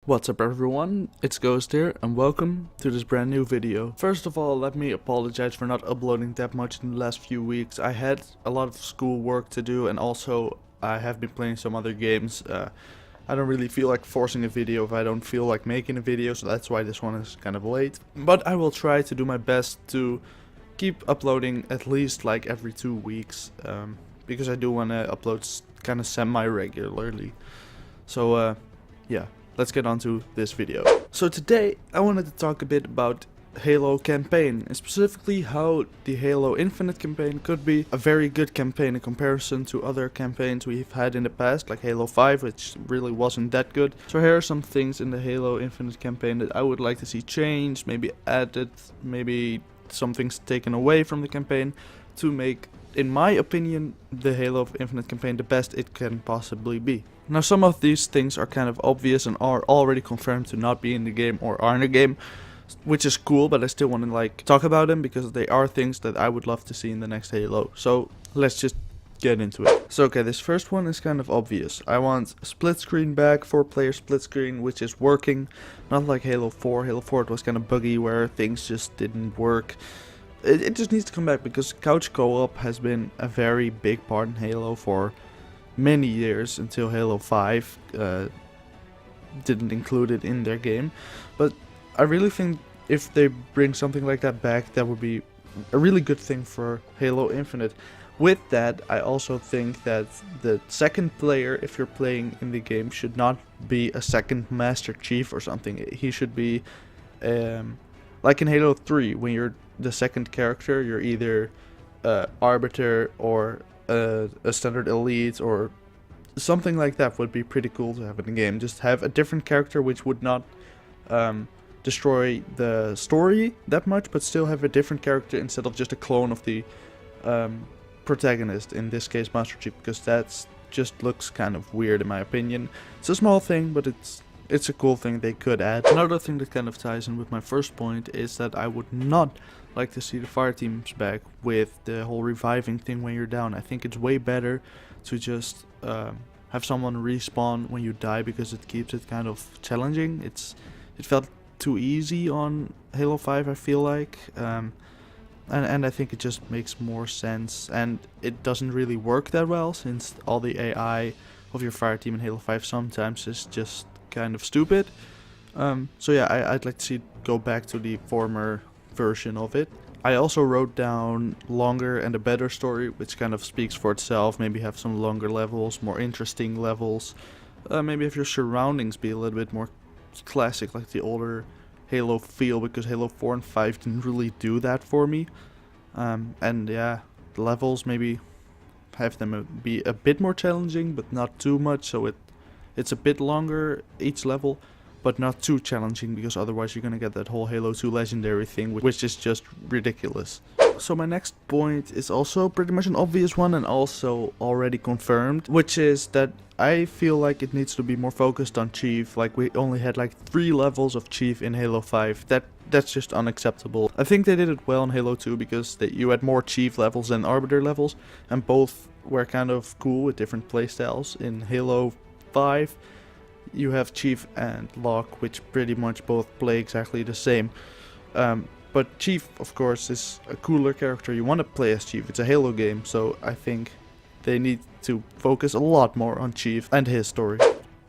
What's up everyone, it's Ghost here and welcome to this brand new video. First of all, let me apologize for not uploading that much in the last few weeks. I had a lot of school work to do and also I have been playing some other games. I don't really feel like forcing a video if I don't feel like making a video, so that's why this one is kind of late. But I will try to do my best to keep uploading at least like every 2 weeks, because I do want to upload kind of semi-regularly. So yeah. Let's get on to this video. So today I wanted to talk a bit about Halo campaign, and specifically how the Halo Infinite campaign could be a very good campaign in comparison to other campaigns we've had in the past, like Halo 5, which really wasn't that good. So here are some things in the Halo Infinite campaign that I would like to see changed, maybe added, maybe some things taken away from the campaign to make, in my opinion, the Halo Infinite campaign the best it can possibly be. Now some of these things are kind of obvious and are already confirmed to not be in the game or are in the game, which is cool, but I still want to talk about them because they are things that I would love to see in the next Halo. So let's just get into it. So okay, this first one is kind of obvious. I want split screen back, 4-player split screen, which is working, not like Halo 4. Halo 4 it was kind of buggy where things just didn't work. It just needs to come back because couch co-op has been a very big part in Halo for many years until Halo 5 didn't include it in their game. But I really think if they bring something like that back, that would be a really good thing for Halo Infinite. With that, I also think that the second player, if you're playing in the game, should not be a second Master Chief or something. He should be like in Halo 3, when you're the second character, you're either Arbiter or a standard elite or something like that. Would be pretty cool to have in the game. Just have a different character which would not destroy the story that much, but still have a different character instead of just a clone of the protagonist, in this case Master Chief, because that's just looks kind of weird in my opinion. It's a small thing, but it's a cool thing they could add. Another thing that kind of ties in with my first point is that I would not like to see the fire teams back with the whole reviving thing when you're down. I think it's way better to just have someone respawn when you die, because it keeps it kind of challenging. It felt too easy on Halo 5, I feel like, and I think it just makes more sense, and it doesn't really work that well since all the AI of your fire team in Halo 5 sometimes is just kind of stupid. So yeah, I'd like to see it go back to the former version of it. I also wrote down longer and a better story, which kind of speaks for itself. Maybe have some longer levels, more interesting levels. Maybe have your surroundings be a little bit more classic, like the older Halo feel, because Halo 4 and 5 didn't really do that for me. And yeah, the levels maybe have them be a bit more challenging, but not too much, so it's a bit longer each level, but not too challenging, because otherwise you're gonna get that whole Halo 2 legendary thing, which is just ridiculous. So my next point is also pretty much an obvious one and also already confirmed, which is that I feel like it needs to be more focused on Chief. Like, we only had like 3 levels of Chief in Halo 5. That's just unacceptable. I think they did it well in Halo 2 because you had more Chief levels than Arbiter levels, and both were kind of cool with different playstyles. In Halo 5 you have Chief and Locke, which pretty much both play exactly the same. But Chief, of course, is a cooler character. You want to play as Chief. It's a Halo game, so I think they need to focus a lot more on Chief and his story.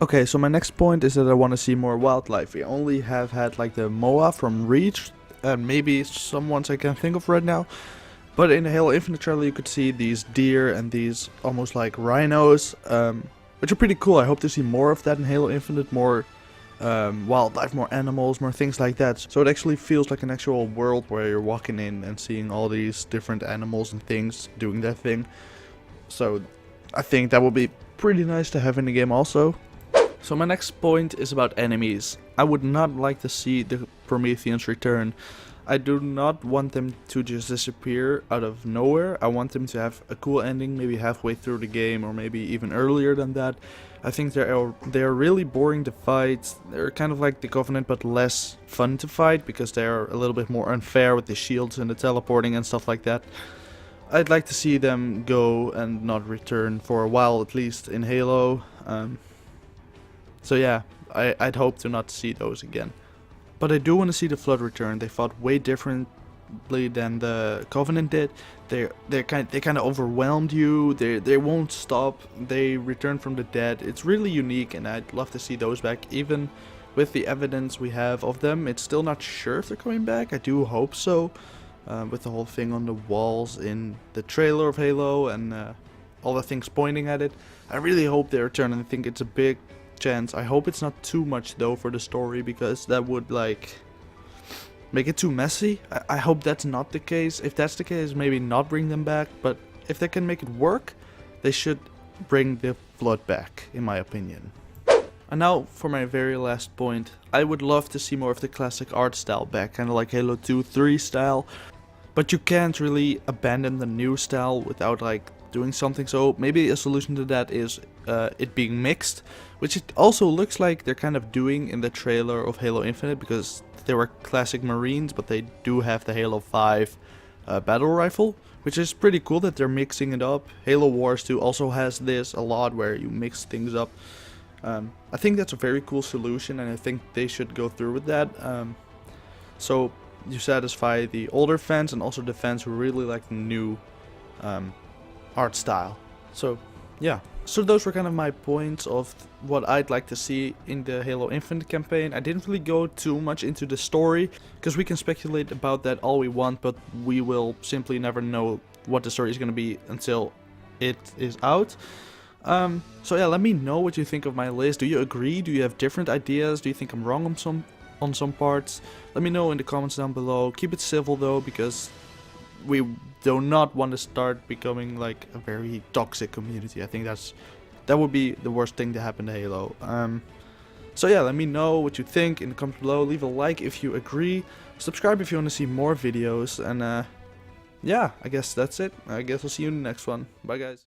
Okay, so my next point is that I want to see more wildlife. We only have had like the Moa from Reach, and maybe some ones I can think of right now. But in the Halo Infinite trailer you could see these deer and these almost like rhinos, which are pretty cool. I hope to see more of that in Halo Infinite, more wildlife, more animals, more things like that. So it actually feels like an actual world where you're walking in and seeing all these different animals and things doing their thing. So I think that would be pretty nice to have in the game also. So my next point is about enemies. I would not like to see the Prometheans return. I do not want them to just disappear out of nowhere. I want them to have a cool ending, maybe halfway through the game or maybe even earlier than that. I think they're really boring to fight. They're kind of like the Covenant, but less fun to fight because they're a little bit more unfair with the shields and the teleporting and stuff like that. I'd like to see them go and not return for a while, at least in Halo. So yeah, I'd hope to not see those again. But I do want to see the Flood return. They fought way differently than the Covenant did. They kind of overwhelmed you. They won't stop. They return from the dead. It's really unique, and I'd love to see those back. Even with the evidence we have of them, it's still not sure if they're coming back. I do hope so. With the whole thing on the walls in the trailer of Halo and all the things pointing at it, I really hope they return, and I think it's a big chance. I hope it's not too much though for the story, because that would like make it too messy. I hope that's not the case. If that's the case, maybe not bring them back, but if they can make it work, they should bring the Flood back, in my opinion. And now for my very last point, I would love to see more of the classic art style back, kind of like Halo 2, 3 style, but you can't really abandon the new style without like doing something. So maybe a solution to that is it being mixed, which it also looks like they're kind of doing in the trailer of Halo Infinite, because they were classic Marines, but they do have the Halo 5 battle rifle, which is pretty cool that they're mixing it up. Halo Wars 2 also has this a lot, where you mix things up. I think that's a very cool solution, and I think they should go through with that. So you satisfy the older fans and also the fans who really like the new art style. So yeah, so those were kind of my points of what I'd like to see in the Halo Infinite campaign. I didn't really go too much into the story, because we can speculate about that all we want, but we will simply never know what the story is going to be until it is out. So yeah, let me know what you think of my list. Do you agree? Do you have different ideas? Do you think I'm wrong on some parts? Let me know in the comments down below. Keep it civil though, because we do not want to start becoming like a very toxic community. I think that would be the worst thing to happen to Halo. So yeah, let me know what you think in the comments below. Leave a like if you agree. Subscribe if you want to see more videos. And yeah, I guess that's it. I guess I'll see you in the next one. Bye guys.